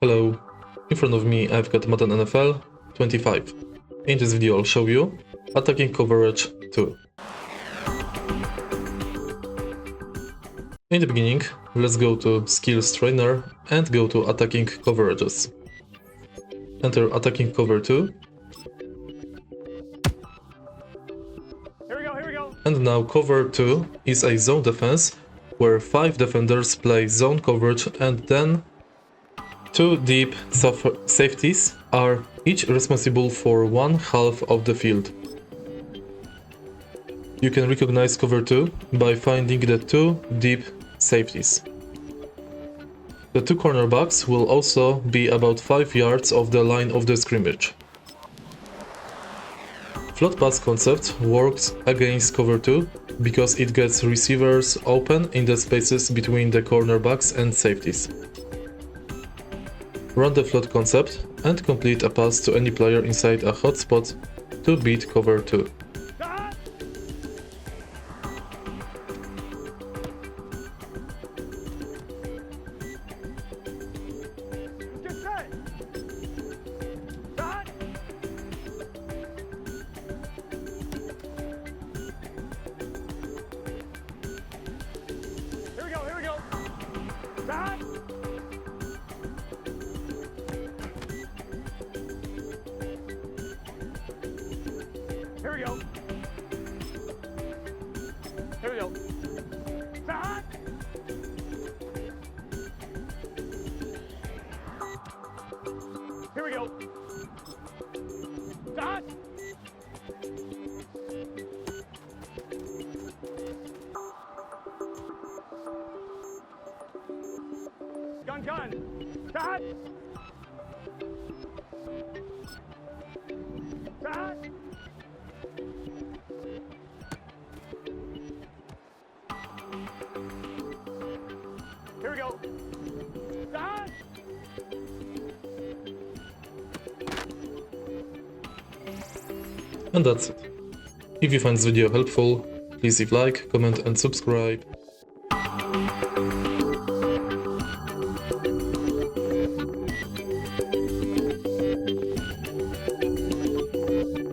Hello, in front of me I've got Madden NFL 25. In this video I'll show you attacking coverage 2. In the beginning, let's go to Skills Trainer and go to Attacking Coverages. Enter Attacking Cover 2. Here we go. And now Cover 2 is a zone defense where 5 defenders play zone coverage and then 2 deep safeties are each responsible for one half of the field. You can recognize cover 2 by finding the 2 deep safeties. The 2 cornerbacks will also be about 5 yards off the line of the scrimmage. Float pass concept works against cover 2 because it gets receivers open in the spaces between the cornerbacks and safeties. Run the float concept and complete a pass to any player inside a hotspot to beat cover 2. Here we go. Stop. Here we go. Stop. Here we go. Stop. Gun. Stop. Stop. Here we go. Stop. And that's it. If you find this video helpful, please leave like, comment and subscribe.